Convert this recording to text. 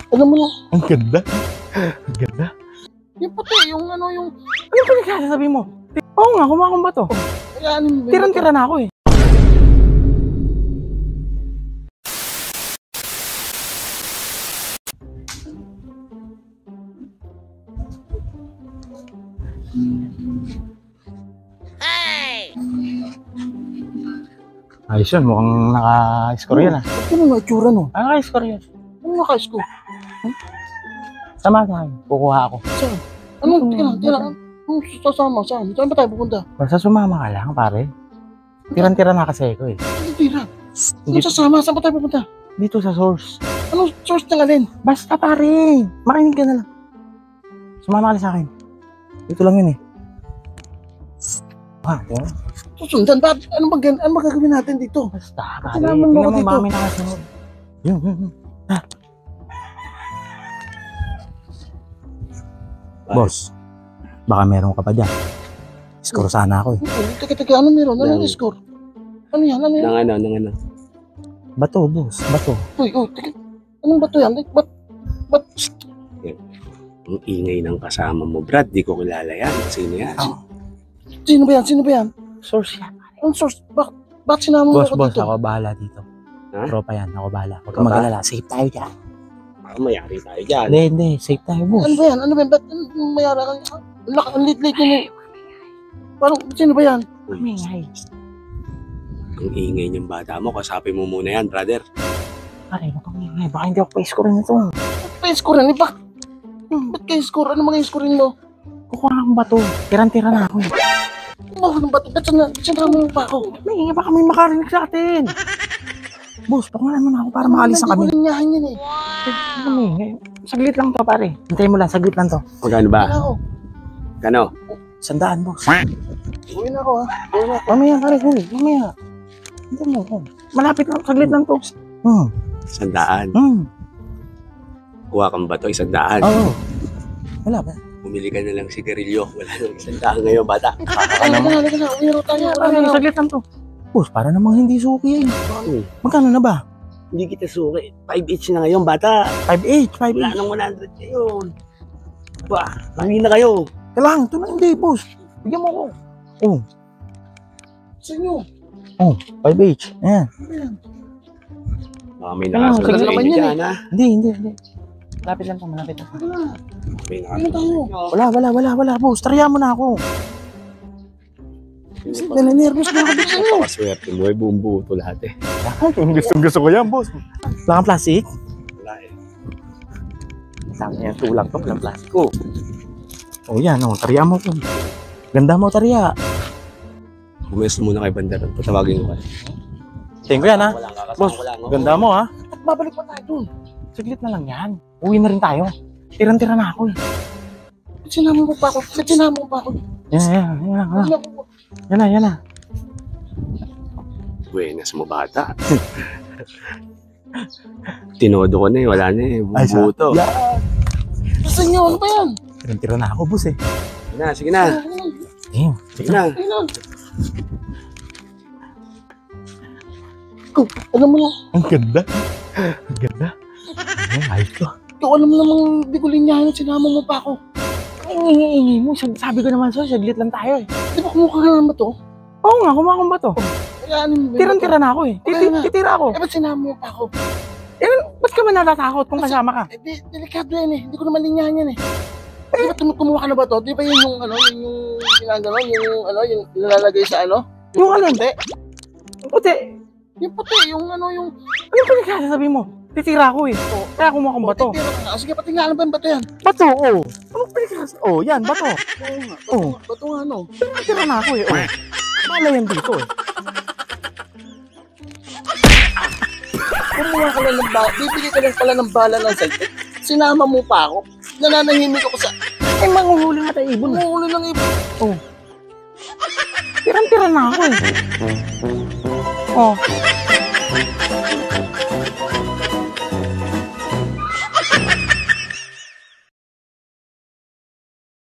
Alam mo lang. Ang ganda. Ang ganda. Yung puti, yung ano yung... Ano pa nagsasabi mo? Oo nga, kumakong ba to? Tirang-tira na ako eh. Ayos yun, mukhang naka-score yan ah. Ano nga itsura no? Naka-score yan. Ano naka-score? Sama sa akin, kukuha ako. Saan? Anong, tira? Anong sasama? Saan? Saan ba tayo pupunta? Basta sumama ka lang, pare. Tirang-tira na kasi ako eh. Ano tira? Anong sasama? Saan ba tayo pupunta? Dito sa source. Anong source ng alin? Basta pare, makinig ka na lang. Sumama ka lang sa akin. Dito lang yun eh. Ah, yun. Susundan ba? Ano ba gagawin natin dito? Basta, pare. Kailangan mo ako dito. Mami na kasi mo. Yun. Ha? Boss, baka meron ka pa dyan. Score sana ako eh. Teka, ano meron? Anong score? Ano yan? Nang ano? Bato, boss. Bato. Uy, teka. Anong bato yan? Ba't? Ang ingay ng kasama mo, Brad. Di ko kilala yan. Sino yan? Oh. Sino ba yan? Source yan. Anong source? Bakit sinama mo Boss, ako dito? ako bahala dito. Ha? Tropa yan, ako bahala. Huwag ka Tropa? mag-alala. Safe tayo dyan. Baka mayari tayo dyan. Hindi. Safe tayo, boss. Ano ba yan? Ba't mayara ka? Ang lit-lit yun eh. Parang, sino ba yan? Kamingay. Ang ingay niyang bata mo. Kasapin mo muna yan, brother. Pare, huwag kang ingay. Baka hindi ako pa-score nito. Ba't kayo score yan? Ba't kayo score? Ano mga scorein mo? Kukuha akong bato. Tirang-tira na ako eh. Ano ba? Ba't sinama mo pa ako? May baka may makarinig sa atin. Boss, pakungan mo na ako para maalisan kami. Hindi ko linyahan yan eh. Kamingay. Saglit lang to, pare. Hintayin mo lang, saglit lang to. Magkano ba? Wala ako. Kano? 100, boss. Uwi na ako ha. Mamaya, pare, huli. Mamaya. Hindi mo ako. Malapit lang, saglit lang to. 100. Kuha kang bato, 100. Oo. Wala ba? Bumili ka na lang sigarilyo. Wala nang 100 ngayon, bata. Halika na. Uwi na tayo. Pare, saglit lang to. Boss, para namang hindi suki yan. Uy, Magkano na ba? hindi kita suki. 5 each na ngayon, bata. 5 Wala each. nang 100 ngayon. Ba, uwi na kayo. Kailangan, ito na hindi, boss. Bigyan mo ko. Oh, Sa inyo. 5 each. Ayan. Baka may Kailangan, nakasunod saglit sa naman inyo yan dyan, ha? Hindi. Malapit lang to. Halika na. May Uwi na nakasunod. tayo. Wala, boss. Tariya mo na ako. Naninervous na ako dito sa inyo. Napakaswerte mo, buong buto lahat eh. Gusto ko yan, boss. Wala kang plastic? Wala eh. Sabi niya, tulang to. Walang plastic ko. Oh, yan. Tariya mo ko. Ganda mo, tariya. Bumesto muna kay Bandaran. Patawagin ko kayo. Tingin ko yan, ha? Wala kakasama, Boss, wala nga. ganda mo, ha? At babalik pa tayo dun. Saglit na lang yan. Uwi na rin tayo. Tirang-tira na ako, eh. Ba't sinama mo pa ako? Yan na. Buenas mo, bata. Tinodo ko na eh. Wala na eh. Bubuto. Sa inyo, ano ba yan? Tirang-tira na ako, boss, eh. Sige na. Damn. Sige na. Alam mo lang. Ang ganda. Ayos to. Ikaw alam mo namang hindi ko linyahan at sinama mo pa ako. Ingi mo. Sabi ko naman sa'yo, saglit lang tayo, eh. Di ba kumukha ka naman ba to? Oo nga, kumakong ba to? Kaya ano Tirang-tira na ako, eh. Titira ako. Eh, ba't sinama mo pa ako? Ba't ka ba natatakot kung kasama ka? Eh, delikado yan eh. Hindi ko naman linyahan yan eh. Di ba kumuha ka na ba to? Di ba yun yung ginagano, yung nilalagay sa ano? Yung ano? Puti. Puti. Yung puti, yung Ano pa nagsasabi mo? Titira ako, eh. Kaya kumakong bato. Sige, pati nga, ano ba yung bato yan? Bato, oo. Ano pa nagsasabi? Oo, yan, bato. Bato nga, no? Tira na ako, eh. Bala yan dito, eh. Kumuha ka lang ng bala, bibigay ka lang pala ng bala ng saltik. Sinama mo pa ako. Nananahimik ako sa... Eh, manguhuli nga tayo ibon, eh. Umuulo ng ibon. Tirang-tira na ako, eh.